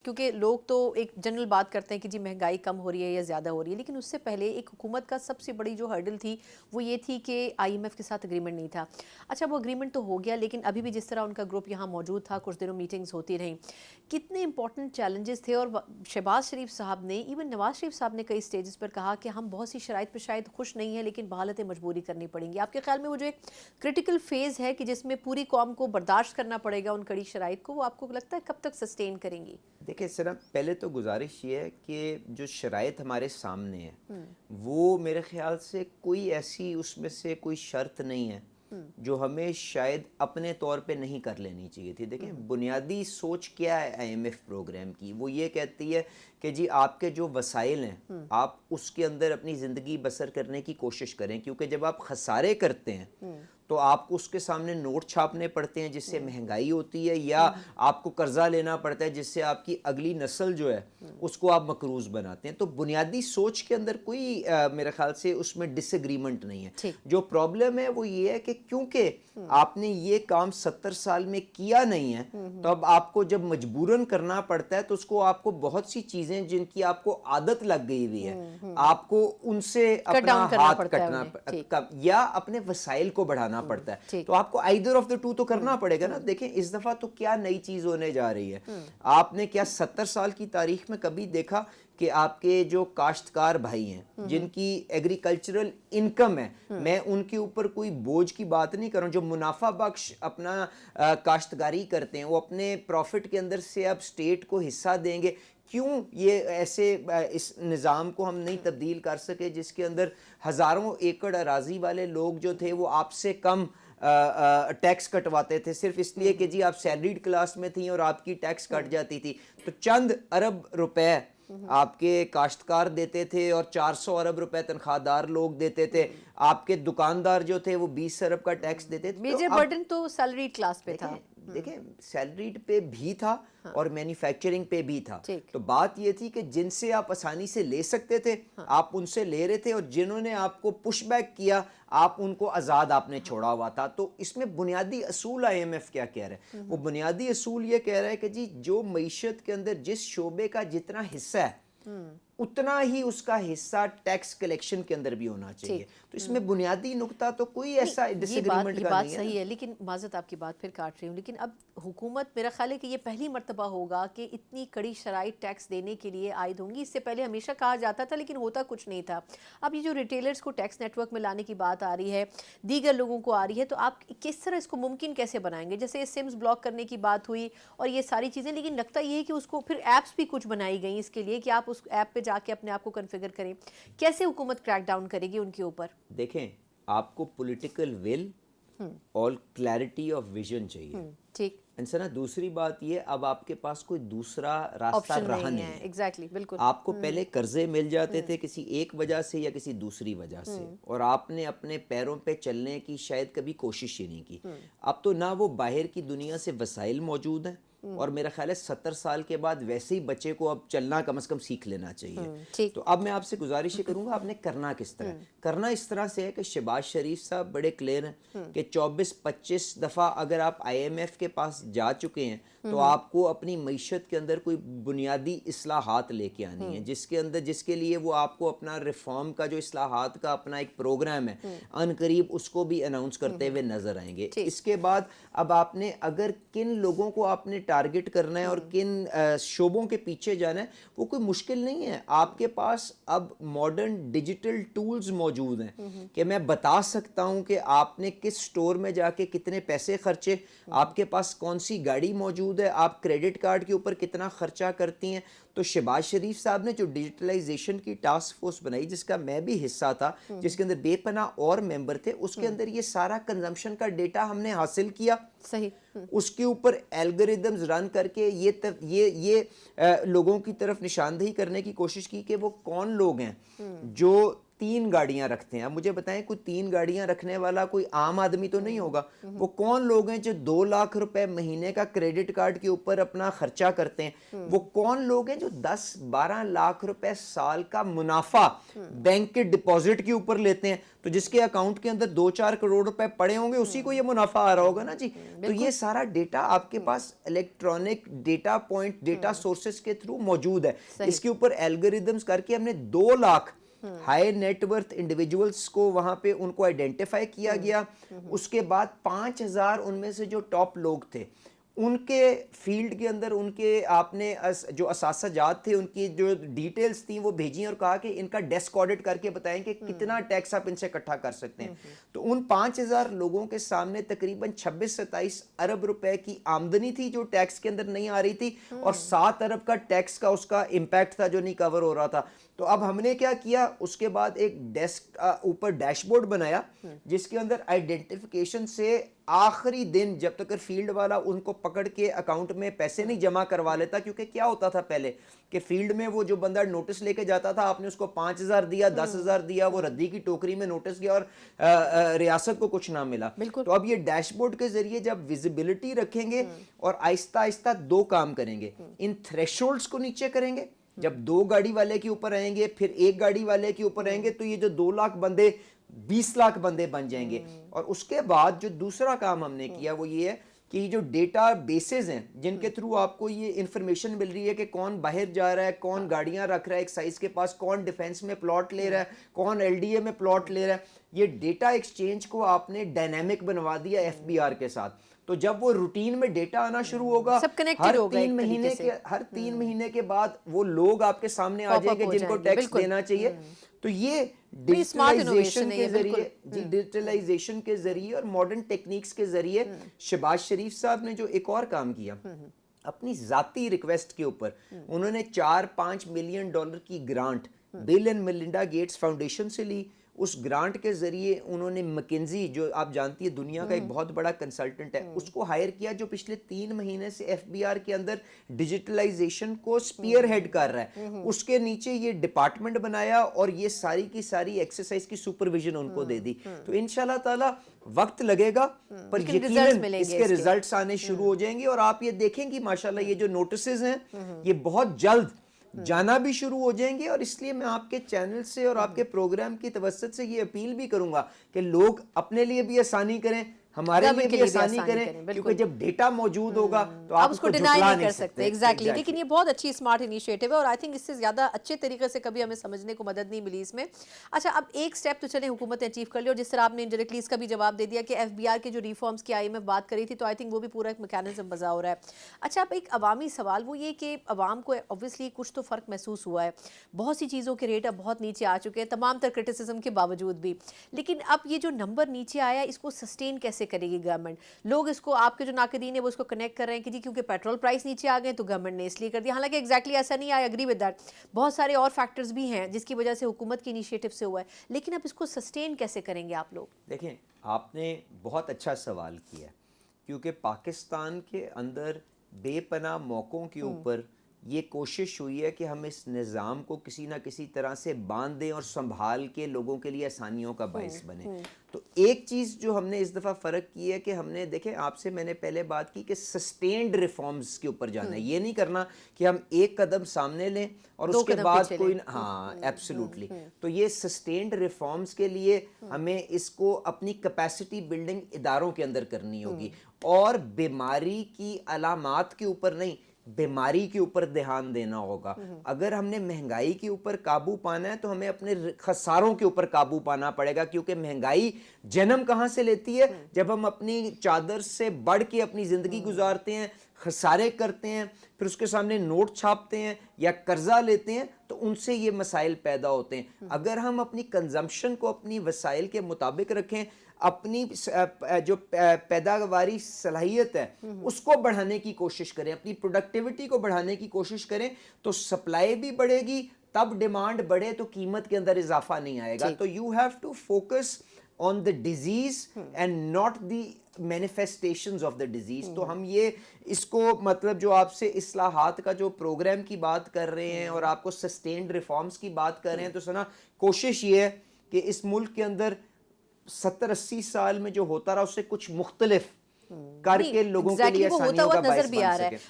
کیونکہ لوگ تو ایک جنرل بات کرتے ہیں کہ جی مہنگائی کم ہو رہی ہے یا زیادہ ہو رہی ہے، لیکن اس سے پہلے ایک حکومت کا سب سے بڑی جو ہرڈل تھی وہ یہ تھی کہ آئی ایم ایف کے ساتھ اگریمنٹ نہیں تھا۔ اچھا وہ اگریمنٹ تو ہو گیا، لیکن ابھی بھی جس طرح ان کا گروپ یہاں موجود تھا، کچھ دنوں میٹنگز ہوتی رہیں، کتنے امپورٹنٹ چیلنجز تھے۔ اور شہباز شریف صاحب نے، ایون نواز شریف صاحب نے کئی سٹیجز پر کہا کہ ہم بہت سی شرائط پہ شاید خوش نہیں ہیں، لیکن بحالت مجبوری کرنی پڑیں گی۔ آپ کے خیال میں وہ جو ایک کرٹیکل فیز ہے کہ جس میں پوری قوم کو برداشت کرنا پڑے گا ان کڑی شرائط کو، وہ آپ کو لگتا ہے کب تک سسٹین کریں گی؟ دیکھیں سر، پہلے تو گزارش یہ ہے کہ جو شرائط ہمارے سامنے ہے وہ میرے خیال سے کوئی ایسی اس میں سے کوئی شرط نہیں ہے جو ہمیں شاید اپنے طور پہ نہیں کر لینی چاہیے تھی۔ دیکھیں بنیادی سوچ کیا ہے آئی ایم ایف پروگرام کی، وہ یہ کہتی ہے کہ جی آپ کے جو وسائل ہیں آپ اس کے اندر اپنی زندگی بسر کرنے کی کوشش کریں، کیونکہ جب آپ خسارے کرتے ہیں تو آپ کو اس کے سامنے نوٹ چھاپنے پڑتے ہیں جس سے مہنگائی ہوتی ہے، یا آپ کو قرضہ لینا پڑتا ہے جس سے آپ کی اگلی نسل جو ہے اس کو آپ مقروض بناتے ہیں۔ تو بنیادی سوچ کے اندر کوئی میرے خیال سے اس میں ڈس ایگریمنٹ نہیں ہے۔ جو پرابلم ہے وہ یہ ہے کہ کیونکہ آپ نے یہ کام 70 سال میں کیا نہیں ہے، تو اب آپ کو جب مجبوراً کرنا پڑتا ہے تو اس کو آپ کو بہت سی چیزیں جن کی آپ کو عادت لگ گئی ہوئی ہے آپ کو ان سے اپنا ہاتھ کٹنا یا اپنے وسائل کو بڑھانا پڑتا ہے، تو آپ کو either of the two تو کرنا پڑے گا نا۔ دیکھیں اس دفعہ تو کیا نئی چیز ہونے جا رہی ہے، آپ نے کیا 70 سال کی تاریخ میں کبھی دیکھا کہ آپ کے جو کاشتکار بھائی ہیں جن کی ایگریکلچرل انکم ہے، میں ان کے اوپر کوئی بوجھ کی بات نہیں کر رہا ہوں، جو منافع بخش اپنا کاشتکاری کرتے ہیں وہ اپنے پروفٹ کے اندر سے اب سٹیٹ کو حصہ دیں گے، کیوں یہ ایسے اس نظام کو ہم نہیں تبدیل کر سکے جس کے اندر ہزاروں ایکڑ اراضی والے لوگ جو تھے وہ آپ سے کم ٹیکس کٹواتے تھے، صرف اس لیے کہ جی آپ سیلریڈ کلاس میں تھیں اور آپ کی ٹیکس کٹ جاتی تھی، تو چند ارب روپے آپ کے کاشتکار دیتے تھے اور 400 ارب روپے تنخواہ دار لوگ دیتے تھے، آپ کے دکاندار جو تھے وہ 20 ارب کا ٹیکس دیتے تھے۔ میجر برڈن تو سیلریڈ کلاس پہ تھا، دیکھیں سیلریڈ پہ بھی تھا اور مینوفیکچرنگ پہ بھی تھا، تو بات یہ تھی کہ جن سے آپ آسانی سے لے سکتے تھے آپ ان سے لے رہے تھے، اور جنہوں نے آپ کو پش بیک کیا آپ ان کو آزاد آپ نے چھوڑا ہوا تھا۔ تو اس میں بنیادی اصول آئی ایم ایف کیا کہہ رہے ہیں، وہ بنیادی اصول یہ کہہ رہا ہے کہ جی جو معیشت کے اندر جس شعبے کا جتنا حصہ ہے اتنا ہی اس کا حصہ ٹیکس کلیکشن کے اندر بھی ہونا چاہیے۔ تو اس میں بنیادی نقطہ تو کوئی ایسا ڈس ایگریمنٹ کا نہیں ہے۔ صحیح ہے، لیکن معذرت آپ کی بات پھر کاٹ رہی ہوں، لیکن اب حکومت میرا خیال ہے کہ یہ پہلی مرتبہ ہوگا کہ اتنی کڑی شرائط ٹیکس دینے کے لیے عائد ہوں گی۔ اس سے پہلے ہمیشہ کہا جاتا تھا لیکن ہوتا کچھ نہیں تھا۔ اب یہ جو ریٹیلرز کو ٹیکس نیٹ ورک میں لانے کی بات آ رہی ہے، دیگر لوگوں کو آ رہی ہے، تو آپ کس طرح اس کو ممکن کیسے بنائیں گے؟ جیسے سمز بلاک کرنے کی بات ہوئی اور یہ ساری چیزیں، لیکن لگتا یہ ہے کہ اس کو پھر ایپس بھی کچھ بنائی گئیں اس کے لیے کہ آپ اس ایپ پہ جا کے اپنے آپ کو کنفیگر کریں۔ کیسے حکومت کریک ڈاؤن کرے گی ان کے اوپر؟ دیکھیں آپ کو پولیٹیکل ول اور کلیئرٹی آف ویژن چاہیے، ٹھیک، انسانا دوسری بات یہ اب آپ کے پاس کوئی دوسرا راستہ رہا نہیں ہے۔ ایگزیکٹلی، بالکل۔ آپ کو پہلے قرضے مل جاتے تھے کسی ایک وجہ سے یا کسی دوسری وجہ سے، اور آپ نے اپنے پیروں پہ چلنے کی شاید کبھی کوشش ہی نہیں کی۔ اب تو نہ وہ باہر کی دنیا سے وسائل موجود ہیں، اور میرا خیال ہے 70 سال کے بعد ویسے ہی بچے کو اب چلنا کم از کم سیکھ لینا چاہیے۔ تو اب میں آپ سے گزارش یہ کروں گا، آپ نے کرنا کس طرح؟ کرنا اس طرح سے ہے کہ شہباز شریف صاحب بڑے کلیئر ہیں کہ 24-25 دفعہ اگر آپ آئی ایم ایف کے پاس جا چکے ہیں تو آپ کو اپنی معیشت کے اندر کوئی بنیادی اصلاحات لے کے آنی ہے، جس کے لیے وہ آپ کو اپنا ریفارم کا جو اصلاحات کا اپنا ایک پروگرام ہے ان قریب اس کو بھی اناؤنس کرتے ہوئے نظر آئیں گے۔ اس کے بعد اب آپ نے اگر کن لوگوں کو آپ نے ٹارگٹ کرنا ہے اور کن شعبوں کے پیچھے جانا ہے وہ کوئی مشکل نہیں ہے۔ آپ کے پاس اب ماڈرن ڈیجیٹل ٹولز موجود ہیں کہ میں بتا سکتا ہوں کہ آپ نے کس سٹور میں جا کے کتنے پیسے خرچے، آپ کے پاس کون سی گاڑی موجود ہے، آپ کریڈٹ کارڈ کے اوپر کتنا خرچہ کرتی ہیں۔ تو شہباز شریف صاحب نے جو ڈیجیٹلائزیشن کی ٹاسک فورس بنائی جس کا میں بھی حصہ تھا، جس کے اندر بے پناہ اور ممبر تھے، اس کے اندر یہ سارا کنزمپشن کا ڈیٹا ہم نے حاصل کیا، اس کے اوپر الگوریدمز رن کر کے یہ لوگوں کی طرف نشاندہی کرنے کی کوشش کی کہ وہ کون لوگ ہیں جو 3 گاڑیاں رکھتے ہیں. اب مجھے بتائیں کوئی 3 گاڑیاں رکھنے والا کوئی عام آدمی تو نہیں ہوگا. وہ کون لوگ ہیں جو 2 لاکھ روپے مہینے کا کریڈٹ کارڈ کے اوپر اپنا خرچہ کرتے ہیں؟ وہ کون لوگ ہیں جو 10-12 لاکھ روپے سال کا منافع بینک کے ڈپازٹ کے اوپر لیتے ہیں؟ تو جس کے اکاؤنٹ کے اندر 2-4 کروڑ روپے پڑے ہوں گے اسی کو یہ منافع آ رہا ہوگا نا جی. تو یہ سارا ڈیٹا آپ کے پاس electronic data point data sources کے تھرو موجود ہے. اس کے اوپر الگوریدمز کر کے ہم نے 2 lakh high net worth individuals کو وہاں پہ ان کو آئیڈینٹیفائی کیا گیا. اس کے بعد 5000 ان میں سے جو ٹاپ لوگ تھے ان کے فیلڈ کے اندر ان کے آپ نے جو اساتذہ جات تھے ان کی جو ڈیٹیلز تھیں وہ بھیجیں اور کہا کہ ان کا ڈیسک آڈٹ کر کے بتائیں کہ کتنا ٹیکس آپ ان سے اکٹھا کر سکتے ہیں. تو ان 5000 لوگوں کے سامنے تقریباً 26-27 ارب روپے کی آمدنی تھی جو ٹیکس کے اندر نہیں آ رہی تھی, اور 7 ارب کا ٹیکس کا اس کا امپیکٹ تھا جو نہیں کور ہو رہا تھا. تو اب ہم نے کیا کیا, اس کے بعد ایک ڈیسک اوپر ڈیش بورڈ بنایا جس کے اندر آئیڈینٹیفیکیشن سے آخری دن جب تک فیلڈ والا ان کو پکڑ کے اکاؤنٹ میں پیسے نہیں جمع کروا لیتا, کیونکہ کیا ہوتا تھا پہلے کہ فیلڈ میں وہ جو بندہ نوٹس لے کے جاتا تھا آپ نے اس کو 5000 دیا 10,000 دیا, وہ ردی کی ٹوکری میں نوٹس گیا اور ریاست کو کچھ نہ ملا. تو اب یہ ڈیش بورڈ کے ذریعے جب ویزیبلٹی رکھیں گے اور آہستہ آہستہ 2 کام کریں گے, ان تھریشولڈز کو نیچے کریں گے. جب 2 گاڑی والے کے اوپر آئیں گے پھر 1 گاڑی والے کے اوپر آئیں گے تو یہ جو 2 لاکھ بندے 20 لاکھ بندے بن جائیں گے. اور اس کے بعد جو دوسرا کام ہم نے کیا وہ یہ ہے کہ یہ جو ڈیٹا بیسز ہیں جن کے تھرو آپ کو یہ انفارمیشن مل رہی ہے کہ کون باہر جا رہا ہے, کون گاڑیاں رکھ رہا ہے ایک سائز کے پاس, کون ڈیفنس میں پلاٹ لے رہا ہے, کون ایل ڈی اے میں پلاٹ لے رہا ہے, یہ ڈیٹا ایکسچینج کو آپ نے ڈائنامک بنوا دیا ایف بی آر کے ساتھ. تو جب وہ روٹین میں ڈیٹا آنا شروع ہوگا ہر 3 مہینے کے بعد وہ لوگ آپ کے سامنے آ جائیں گے جن کو ٹیکس دینا چاہیے. تو یہ ڈیجیٹلائزیشن کے ذریعے ڈیجیٹلائزیشن کے ذریعے اور ماڈرن ٹیکنیکس کے ذریعے شہباز شریف صاحب نے جو ایک اور کام کیا اپنی ذاتی ریکویسٹ کے اوپر, انہوں نے $4-5 ملین کی grant Bill and Melinda Gates Foundation سے لی. اس گرانٹ کے ذریعے انہوں نے مکنزی جو آپ جانتی ہے دنیا کا ایک بہت بڑا کنسلٹنٹ ہے اس کو ہائر کیا جو پچھلے 3 مہینے سے ایف بی آر کے اندر ڈیجیٹلائزیشن کو سپیئر ہیڈ کر رہا ہے. اس کے نیچے یہ ڈپارٹمنٹ بنایا اور یہ ساری کی ساری ایکسرسائز کی سپرویژن ان کو دے دی. تو انشاءاللہ تعالی وقت لگے گا پر یقیناً اس کے ریزلٹس آنے شروع ہو جائیں گے اور آپ یہ دیکھیں گی ماشاءاللہ یہ جو نوٹسز ہیں یہ بہت جلد جانا بھی شروع ہو جائیں گے. اور اس لیے میں آپ کے چینل سے اور آپ کے پروگرام کی توسط سے یہ اپیل بھی کروں گا کہ لوگ اپنے لیے بھی آسانی کریں, ہمارے لیے بھی آسانی کریں, کیونکہ جب ڈیٹا موجود ہوگا تو آپ اس کو ڈینائی نہیں کر سکتے. ایگزیکٹلی, لیکن یہ بہت اچھی اسمارٹ انیشیٹو ہے اور آئی تھنک اس سے زیادہ اچھے طریقے سے کبھی ہمیں سمجھنے کو مدد نہیں ملی اس میں. اچھا, اب ایک سٹیپ تو چلیں حکومت نے اچیو کر لیا اور جس طرح آپ نے انڈائریکٹلی اس کا بھی جواب دے دیا کہ ایف بی آر کے جو ریفارمز کی IMF بات کری تھی تو آئی تھنک وہ بھی پورا ایک میکینزم بزا ہو رہا ہے. اچھا, اب ایک عوامی سوال وہ یہ کہ عوام کو اوبویسلی کچھ تو فرق محسوس ہوا ہے, بہت سی چیزوں کے ریٹ اب بہت نیچے آ چکے ہیں تمام تر کرٹیسزم کے باوجود بھی, لیکن اب یہ جو نمبر نیچے آیا اس کو سسٹین کیسے کرے گی گورنمنٹ؟ لوگ اس کو, آپ کے جو ناقدین ہیں وہ اس کو کنیکٹ کر رہے ہیں کہ جی کیونکہ پیٹرول پرائس نیچے آ گئے تو گورنمنٹ نے اس لیے کر دیا, حالانکہ ایگزیکٹلی ایسا نہیں, آئی ایگری ود دیٹ, بہت سارے اور فیکٹرز بھی ہیں جس کی وجہ سے حکومت کی انیشیٹو سے ہوا ہے, لیکن اب اس کو سسٹین کیسے کریں گے آپ لوگ؟ دیکھیں, آپ نے بہت اچھا سوال کیا کیونکہ پاکستان کے اندر بے پناہ موقعوں کے اوپر یہ کوشش ہوئی ہے کہ ہم اس نظام کو کسی نہ کسی طرح سے باندھ دیں اور سنبھال کے لوگوں کے لیے آسانیوں کا باعث بنے. تو ایک چیز جو ہم نے اس دفعہ فرق کی ہے کہ ہم نے, دیکھیں آپ سے میں نے پہلے بات کی کہ سسٹینڈ ریفارمز کے اوپر جانا ہے, یہ نہیں کرنا کہ ہم ایک قدم سامنے لیں اور اس کے بعد کوئی, ہاں ایبسلیوٹلی. تو یہ سسٹینڈ ریفارمز کے لیے ہمیں اس کو اپنی کیپیسٹی بلڈنگ اداروں کے اندر کرنی ہوگی اور بیماری کی علامات کے اوپر نہیں, بیماری کے اوپر دھیان دینا ہوگا. اگر ہم نے مہنگائی کے اوپر قابو پانا ہے تو ہمیں اپنے خساروں کے اوپر قابو پانا پڑے گا, کیونکہ مہنگائی جنم کہاں سے لیتی ہے؟ جب ہم اپنی چادر سے بڑھ کے اپنی زندگی گزارتے ہیں, خسارے کرتے ہیں, پھر اس کے سامنے نوٹ چھاپتے ہیں یا قرضہ لیتے ہیں تو ان سے یہ مسائل پیدا ہوتے ہیں. اگر ہم اپنی کنزمپشن کو اپنی وسائل کے مطابق رکھیں, اپنی جو پیداواری صلاحیت ہے اس کو بڑھانے کی کوشش کریں, اپنی پروڈکٹیوٹی کو بڑھانے کی کوشش کریں, تو سپلائی بھی بڑھے گی, تب ڈیمانڈ بڑھے تو قیمت کے اندر اضافہ نہیں آئے گا. تو you have to focus on the disease and not the manifestations of the disease. تو ہم یہ اس کو مطلب جو آپ سے اصلاحات کا جو پروگرام کی بات کر رہے ہیں اور آپ کو سسٹینڈ ریفارمز کی بات کر رہے ہیں, تو سنا کوشش یہ ہے کہ اس ملک کے اندر 70-80 سال میں جو ہوتا رہا اس سے کچھ مختلف کر کے لوگوں کے لیے وہ ہوتا آسانیوں ہوا کا نظر باعث بھی بن آ رہا ہے. سکے.